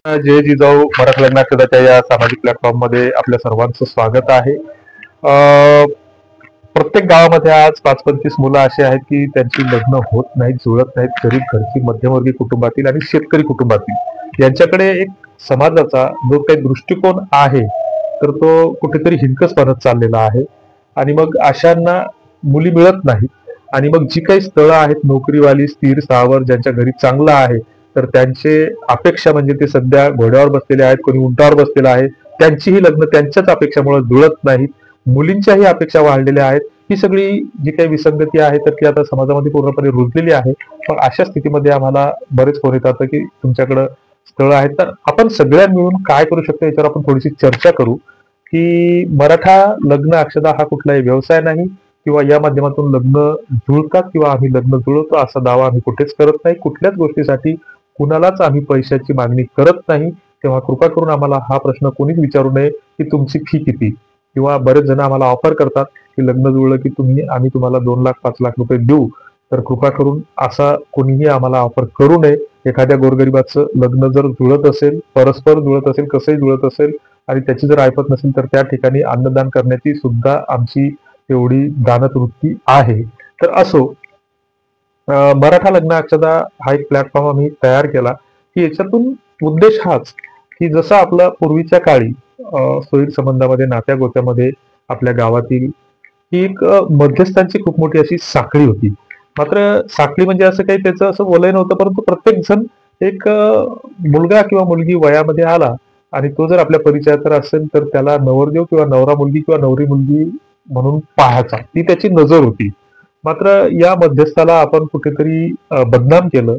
जय जिजाऊ मराठी लग्नाक्षदाच्या या सामाजिक प्लॅटफॉर्म मध्ये आपल्या सर्वांचं स्वागत आहे. प्रत्येक गावामध्ये आज 5-25 मुलं अशी आहेत की त्यांची लग्न होत नाहीत, जुळत नाहीत. गरीब घरची, मध्यमवर्गीय कुटुंबातील आणि शेतकरी कुटुंबातील यांच्याकडे एक समाजाचा जो काही दृष्टिकोन आहे तर तो कुठेतरी हिंकस बनत चाललेला आहे. आणि मग अशांना मुली मिळत नाहीत. आणि मग जी काही स्थळं आहेत नोकरीवाली, स्थिर, स्थावर, ज्यांच्या घरी चांगलं आहे तर त्यांचे अपेक्षा म्हणजे ते सध्या घोड्यावर बसलेले आहेत, कोणी उंटावर बसलेलं आहे. त्यांचीही लग्न त्यांच्याच अपेक्षामुळे जुळत नाहीत. मुलींच्याही अपेक्षा वाढलेल्या आहेत. ही सगळी जी काही विसंगती आहे तर ती आता समाजामध्ये पूर्णपणे रुजलेली आहे. पण अशा स्थितीमध्ये आम्हाला बरेच फोन येतात की तुमच्याकडं स्थळं आहेत, तर आपण सगळ्या मिळून काय करू शकतो याच्यावर आपण थोडीशी चर्चा करू. की मराठा लग्न अक्षदा हा कुठलाही व्यवसाय नाही किंवा या माध्यमातून लग्न जुळतात किंवा आम्ही लग्न जुळवतो असा दावा आम्ही कुठेच करत नाही. कुठल्याच गोष्टीसाठी कुणालाच आम्ही पैशाची मागणी करत नाही. तेव्हा कृपा करून आम्हाला हा प्रश्न कोणीच विचारू नये की तुमची फी किती, किंवा बरेच जण आम्हाला ऑफर करतात की लग्न जुळलं की आम्ही तुम्हाला 2 लाख 5 लाख रुपये देऊ. तर कृपा करून असा कोणीही आम्हाला ऑफर करू नये. एखाद्या गोरगरिबाचं लग्न जर जुळत असेल, परस्पर जुळत असेल, कसंही जुळत असेल आणि त्याची जर ऐपत नसेल तर त्या ठिकाणी अन्नदान करण्याची सुद्धा आमची तेवढी दानत वृत्ती आहे. तर असो, मराठा लग्न अक्षदा हा एक प्लॅटफॉर्म आम्ही तयार केला की याच्यातून उद्देश हाच की जसं आपलं पूर्वीच्या काळी सोयीर संबंधामध्ये, नात्या गोत्यामध्ये, आपल्या गावातील ही एक मध्यस्थांची खूप मोठी अशी साखळी होती. मात्र साखळी म्हणजे असं काही त्याचं असं वलय नव्हतं, परंतु प्रत्येक जण एक मुलगा किंवा मुलगी वयामध्ये आला आणि तो जर आपल्या परिचयात असेल तर त्याला नवरदेव किंवा नवरा मुलगी किंवा नवरी मुलगी म्हणून पाहायचा, ती त्याची नजर होती. मात्र या मध्यस्थाला आपण कुठेतरी बदनाम केलं.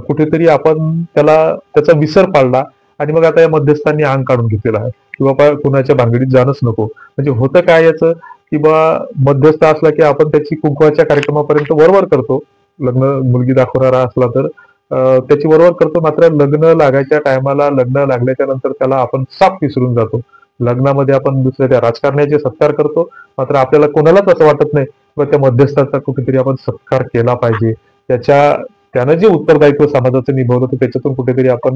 कुठेतरी आपण त्याचा विसर पाडला आणि मग आता या मध्यस्थांनी अंग काढून घेतलेला आहे की बाबा कुणाच्या भानगडीत जाणंच नको. म्हणजे होतं काय याचं की बा मध्यस्थ असला की आपण त्याची कुंकवाच्या कार्यक्रमापर्यंत वरवर करतो. लग्न मुलगी दाखवणारा असला तर त्याची वरवर करतो. मात्र लग्न लागायच्या टायमाला, लग्न लागल्याच्या नंतर त्याला आपण साफ विसरून जातो. लग्नामध्ये आपण दुसऱ्या त्या राजकारण्याचे सत्कार करतो. मात्र आपल्याला कोणालाच असं वाटत नाही किंवा त्या मध्यस्थाचा कुठेतरी आपण सत्कार केला पाहिजे. त्यानं जे उत्तरदायित्व समाजाचं निभवलं तर त्याच्यातून कुठेतरी आपण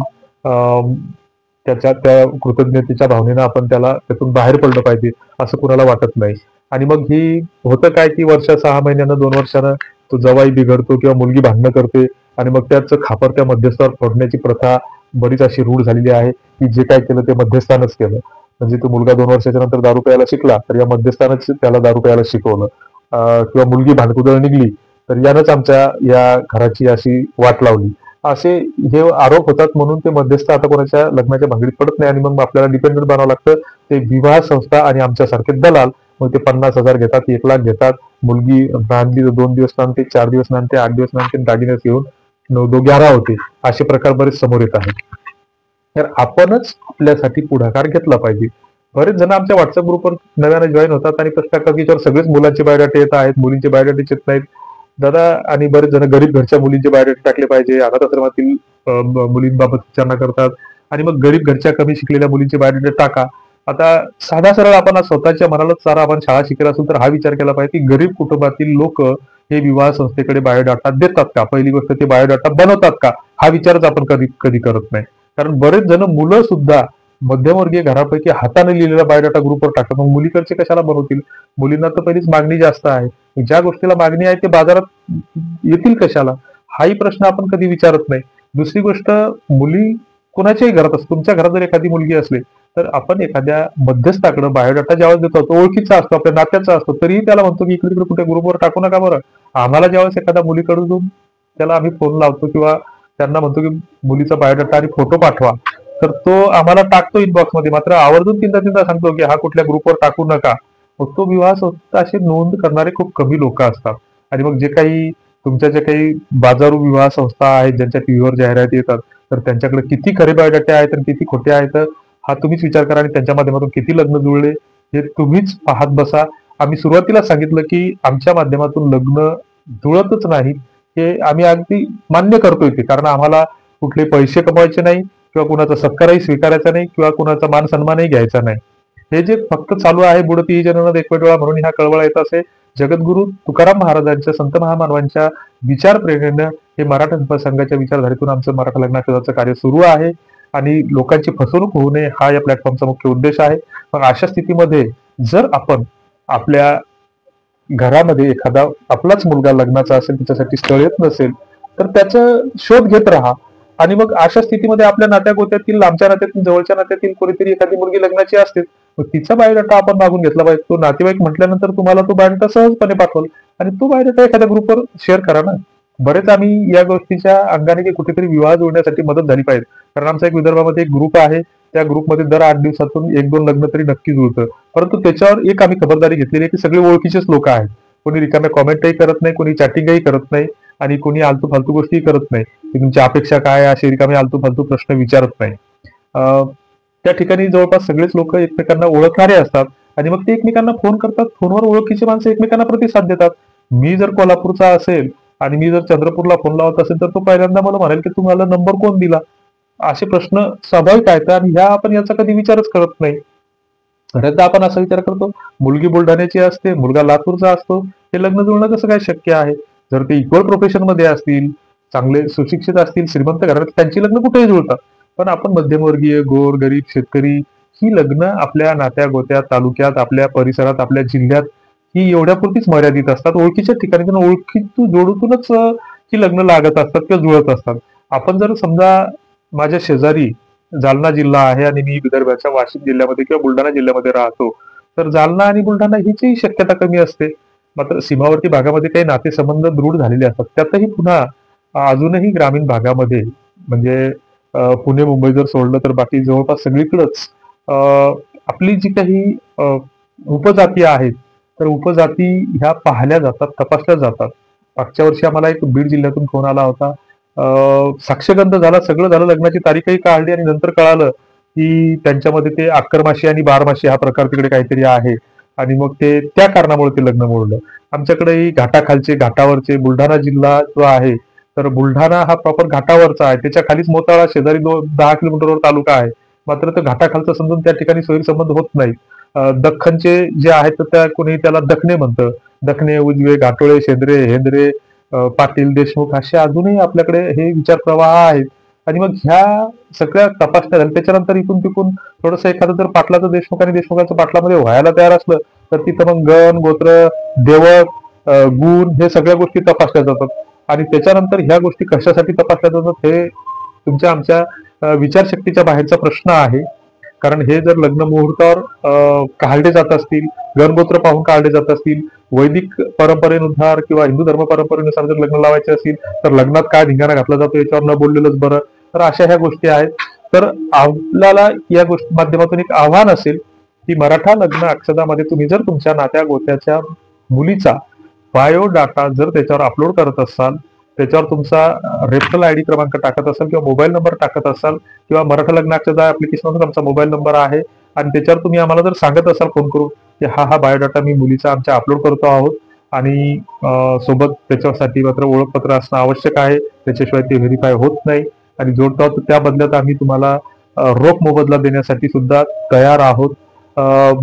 त्या कृतज्ञतेच्या भावनेनं आपण त्यातून बाहेर पडलं पाहिजे असं कुणाला वाटत नाही. आणि मग ही होतं काय की वर्ष 6 महिन्यानं 2 वर्षानं तो जवाई बिघडतो किंवा मुलगी भांडणं करते आणि मग त्याचं खापर त्या मध्यस्थावर फोडण्याची प्रथा बरीच अशी रूढ झालेली आहे की जे काय केलं ते मध्यस्थानच केलं. म्हणजे तो मुलगा 2 वर्षाच्या नंतर दारू प्यायला शिकला तर या मध्यस्थानच त्याला दारू प्यायला शिकवलं. किंवा मुलगी भांडकुदळ निघली तर यानंच आमच्या या घराची अशी वाट लावली. असे हे आरोप होतात म्हणून ते मध्यस्थ आता कोणाच्या लग्नाच्या भांगडीत पडत नाही आणि मग आपल्याला डिपेंडंट बनावं लागतं. ते विवाह संस्था आणि आमच्यासारखे दलाल मग ते 50,000 घेतात, 1 लाख घेतात. मुलगी नांदली तर 2 दिवस नांदते, 4 दिवस नांदते, 8 दिवस नांदते, दागिनेच घेऊन 9-2-11 होते. असे प्रकार बरेच समोर येत आहेत. तर आपणच आपल्यासाठी पुढाकार घेतला पाहिजे. बरेच जण आमच्या व्हॉट्सअप ग्रुपवर नव्याने जॉईन होतात आणि प्रश्न टाकतात की याच्यावर सगळेच मुलांचे बायोडाटे येत आहेत, मुलींचे बायोडाटे येत नाहीत दादा. आणि बरेच जण गरीब घरच्या मुलींचे बायोडाटे टाकले पाहिजे, अनाथाश्रमातील मुलींबाबत विचारणा करतात. आणि मग गरीब घरच्या कमी शिकलेल्या मुलींचे बायोडाटे टाका. आता साधा सरळ आपण स्वतःच्या मनालाच सारा आपण शाळा शिकला असेल तर हा विचार केला पाहिजे की गरीब कुटुंबातील लोक हे विवाह संस्थेकडे बायोडाटा देतात का, पहिली गोष्ट ते बायोडाटा बनवतात का, हा विचारच आपण कधी कधी करत नाही. कारण बरेच जण मुलं सुद्धा मध्यमवर्गीय घरापैकी हाताने लिहिलेला बायोडाटा ग्रुपवर टाकतात. मग मुलीकडचे कशाला बनवतील? मुलींना तर पहिलीच मागणी जास्त आहे. ज्या गोष्टीला मागणी आहे ते बाजारात येतील कशाला, हाही प्रश्न आपण कधी विचारत नाही. दुसरी गोष्ट, मुली कुणाच्याही घरात असतो, तुमच्या घरात जर एखादी मुलगी असली तर आपण एखाद्या मध्यस्थाकडे बायोडाटा ज्यावेळेस देतो तो ओळखीचा असतो, आपल्या नात्याचा असतो, तरीही त्याला म्हणतो की इकडे तिकडे कुठे ग्रुपवर टाकू नका बरं. आम्हाला ज्यावेळेस एखाद्या मुलीकडून त्याला आम्ही फोन लावतो किंवा त्यांना म्हणतो की मुलीचा बायोडाटा आणि फोटो पाठवा, तर तो आम्हाला टाकतो इनबॉक्स मध्ये. मात्र आवर्जून तीनदा सांगतो की हा कुठल्या ग्रुपवर टाकू नका. मग तो विवाह संस्था असे नोंद करणारे खूप कमी लोक असतात. आणि मग जे काही तुमच्या जे काही बाजारू विवाह संस्था आहेत ज्यांच्या टीव्हीवर जाहिराती येतात तर त्यांच्याकडे किती खरे बायोडाटे आहेत आणि किती खोटे आहेत हा तुम्हीच विचार करा. आणि त्यांच्या माध्यमातून किती लग्न जुळले हे तुम्हीच पाहत बसा. आम्ही सुरुवातीला सांगितलं की आमच्या माध्यमातून लग्न जुळतच नाही, हे आम्ही अगदी मान्य करतोय ते, कारण आम्हाला कुठले पैसे कमवायचे नाही किंवा कुणाचा सत्कारही स्वीकारायचा नाही किंवा कुणाचा मान सन्मानही घ्यायचा नाही. हे जे फक्त चालू आहे बुडती जनन एक वेळा म्हणून ह्या कळवळा येत असे. जगद्गुरु तुकाराम महाराजांच्या, संत महामानवांच्या विचार प्रेरणेनं हे मराठा संघाच्या विचारधारेतून आमचं मराठा लग्नाचं कार्य सुरू आहे. आणि लोकांची फसवणूक होऊ नये हा या प्लॅटफॉर्मचा मुख्य उद्देश आहे. मग अशा स्थितीमध्ये जर आपण आपल्या घरामध्ये एखादा आपलाच मुलगा लग्नाचा असेल, त्याच्यासाठी स्थळ येत नसेल, तर त्याचा शोध घेत राहा. आणि मग अशा स्थितीमध्ये आपल्या नात्यागोत्यातील, लांबच्या नात्यातील, जवळच्या नात्यातील कोणीतरी एखादी मुलगी लग्नाची असते, मग तिचा बायोडाटा आपण मागून घेतला पाहिजे. तो नातेवाईक म्हटल्यानंतर तुम्हाला तो बायोडाटा सहजपणे पाठवल आणि तो बायोडाटा एखाद्या ग्रुपवर शेअर करा ना. बरेच आम्ही या गोष्टीच्या अंगाने की कुठेतरी विवाह जोडण्यासाठी मदत झाली पाहिजे. कारण आमचा एक विदर्भामध्ये एक ग्रुप आहे, त्या ग्रुपमध्ये दर 8 दिवसातून 1-2 लग्न तरी नक्की जुळतं. परंतु त्याच्यावर एक आम्ही खबरदारी घेतलेली आहे की सगळे ओळखीचेच लोक आहेत. कोणी रिकाम्या कॉमेंटही करत नाही, कोणी चॅटिंगही करत नाही आणि कोणी आलतू फालतू गोष्टी करत नाही की तुमची अपेक्षा काय, असे रिकामे आलतू फालतू प्रश्न विचारत नाही. त्या ठिकाणी जवळपास सगळेच लोक एकमेकांना ओळखणारे असतात आणि मग ते एकमेकांना फोन करतात. फोनवर ओळखीचे माणसं एकमेकांना प्रतिसाद देतात. मी जर कोल्हापूरचा असेल आणि मी जर चंद्रपूरला फोन लावत असेल तर तो पहिल्यांदा मला म्हणेल की तुम्हाला नंबर कोण दिला. असे प्रश्न स्वाभाविक आहेत आणि ह्या आपण याचा कधी विचारच करत नाही. बऱ्याचदा आपण असा विचार करतो, मुलगी बुलढाण्याची असते, मुलगा लातूरचा असतो, हे लग्न जुळणं कसं काय शक्य आहे. जर ते इक्वल प्रोफेशन मध्ये असतील, चांगले सुशिक्षित असतील, श्रीमंत घरात, त्यांची लग्न कुठेही जुळतात. पण आपण मध्यमवर्गीय, गोर गरीब, शेतकरी ही लग्न आपल्या नात्या गोत्यात, तालुक्यात, आपल्या परिसरात, आपल्या जिल्ह्यात ही एवढ्यापुरतीच मर्यादित असतात. ओळखीच्या ठिकाणी ओळखीतून जोडूतूनच ही लग्न लागत असतात किंवा जुळत असतात. आपण जर समजा माझ्या शेजारी जालना जिल्हा आहे आणि मी विदर्भाच्या वाशिम जिल्ह्यामध्ये किंवा बुलढाणा जिल्ह्यामध्ये राहतो, तर जालना आणि बुलढाणा हीची शक्यता कमी असते. मात्र सीमावर्ती भागामध्ये काही नातेसंबंध दृढ झालेले असतात. त्यातही पुन्हा अजूनही ग्रामीण भागामध्ये म्हणजे पुणे मुंबई जर सोडलं तर बाकी जवळपास सगळीकडेच आपली जी काही उपजाती आहेत, तर उपजाती ह्या पाहिल्या जातात, तपासल्या जातात. मागच्या वर्षी आम्हाला एक बीड जिल्ह्यातून फोन आला होता. साक्षगंध झाला, सगळं झालं, लग्नाची तारीखही काढली आणि नंतर कळालं की त्यांच्यामध्ये ते अक्करमाशी आणि बारमाशी हा प्रकार तिकडे काहीतरी आहे आणि मग ते त्या कारणामुळे ते लग्न मोडलं. आमच्याकडेही घाटाखालचे, घाटावरचे, बुलढाणा जिल्हा जो आहे, तर बुलढाणा हा प्रॉपर घाटावरचा आहे. त्याच्या खालीच मोताळा शेजारी 10 किलोमीटरवर तालुका आहे. मात्र तो घाटाखालचा समजून त्या ठिकाणी सोयीसंबंध होत नाही. दख्खनचे जे आहेत तर त्या कोणी त्याला दखने म्हणतं. दखने, उजवे, घाटोळे, शेंद्रे, हेंद्रे, पाटील, देशमुख असे अजूनही आपल्याकडे हे विचार प्रवाह आहेत. आणि मग ह्या सगळ्या तपासण्या झाल्या त्याच्यानंतर इथून तिकून थोडंसं एखादं जर पाटलाचं देशमुख आणि देशमुखाचं पाटलामध्ये व्हायला तयार असलं तर तिथं मग गण, गोत्र, देवक, गुण हे सगळ्या गोष्टी तपासल्या जातात. आणि त्याच्यानंतर ह्या गोष्टी कशासाठी तपासल्या जातात हे तुमच्या आमच्या विचारशक्तीच्या बाहेरचा प्रश्न आहे. कारण हे जर लग्न मुहूर्तावर काढले जात असतील, गणगोत्र पाहून काढले जात असतील, वैदिक परंपरेनुसार किंवा हिंदू धर्म परंपरेनुसार जर लग्न लावायचे असतील तर लग्नात काय धिंगाणा घातला जातो याच्यावर न बोललेलंच बरं. तर अशा ह्या गोष्टी आहेत. तर आपल्याला या गोष्टी माध्यमातून एक आव्हान असेल की मराठा लग्न अक्षदामध्ये तुम्ही जर तुमच्या नात्या गोत्याच्या मुलीचा बायोडाटा जर त्याच्यावर अपलोड करत असाल, त्याच्यावर तुमचा रेफरल आयडी क्रमांक टाकत असाल किंवा मोबाईल नंबर टाकत असाल किंवा मराठा लग्न अक्षदा ऍप्लिकेशनवर आमचा मोबाईल नंबर आहे आणि त्याच्यावर तुम्ही आम्हाला जर सांगत असाल फोन करून की हा बायोडाटा मी मुलीचा आमच्या अपलोड करतो आहोत आणि सोबत त्याच्यासाठी मात्र ओळखपत्र असणं आवश्यक आहे, त्याच्याशिवाय ते व्हेरीफाय होत नाही आणि जोडतो आहोत, त्या बदल्यात आम्ही तुम्हाला रोख मोबदला देण्यासाठी सुद्धा तयार आहोत.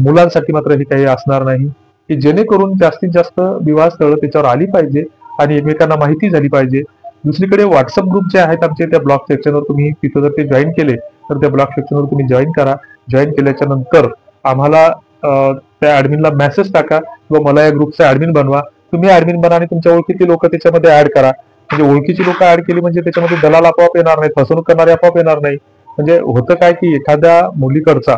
मुलांसाठी मात्र हे काही असणार नाही की जेणेकरून जास्तीत जास्त विवाह स्थळं त्याच्यावर आली पाहिजे आणि एकमेकांना माहिती झाली पाहिजे. दुसरीकडे व्हॉट्सअप ग्रुप जे आहेत आमचे त्या ब्लॉग सेक्शनवर तुम्ही तिथं जर ते जॉईन केले तर त्या ब्लॉग सेक्शनवर तुम्ही जॉईन करा. जॉईन केल्याच्या नंतर आम्हाला त्या ऍडमिनला मेसेज टाका किंवा मला या ग्रुपचा ऍडमिन बनवा. तुम्ही ऍडमिन बना आणि तुमच्या ओळखीची लोक त्याच्यामध्ये ऍड करा. म्हणजे ओळखीची लोक ऍड केली म्हणजे त्याच्यामध्ये दलाल आपोआप येणार नाही, फसवणूक करणारे आपोआप येणार नाही. म्हणजे होतं काय की एखाद्या मुलीकडचा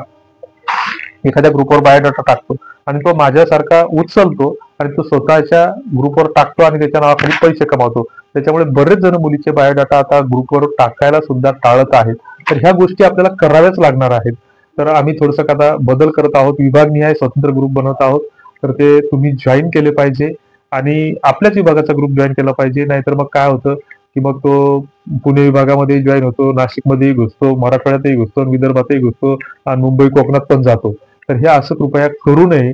एखाद्या ग्रुपवर बायोडाटा टाकतो आणि तो माझ्यासारखा उचलतो आणि तो स्वतःच्या ग्रुपवर टाकतो आणि त्याच्या नावाखाली पैसे कमावतो. त्याच्यामुळे बरेच जण मुलीचे बायोडाटा आता ग्रुपवर टाकायला सुद्धा टाळत आहेत. तर ह्या गोष्टी आपल्याला कराव्याच लागणार आहेत. तर आम्ही थोडंसं आता बदल करत आहोत, विभागनिहाय स्वतंत्र ग्रुप बनवत आहोत. तर ते तुम्ही जॉईन केले पाहिजे आणि आपल्याच विभागाचा ग्रुप जॉईन केला पाहिजे. नाहीतर मग काय होतं की मग तो पुणे विभागामध्ये जॉईन होतो, नाशिकमध्येही घुसतो, मराठवाड्यातही घुसतो, विदर्भातही घुसतो आणि मुंबई कोकणात पण जातो. तर हे असं कृपया करू नये.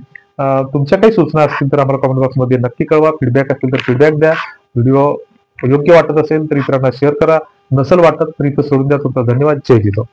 तुमच्या काही सूचना असतील तर आम्हाला कमेंट बॉक्समध्ये नक्की कळवा. फीडबॅक असेल तर फीडबॅक द्या. व्हिडिओ योग्य वाटत असेल तर इतरांना शेअर करा. नसेल वाटत तर इथं सोडून द्या. तुमचा धन्यवाद. जय जिजाऊ.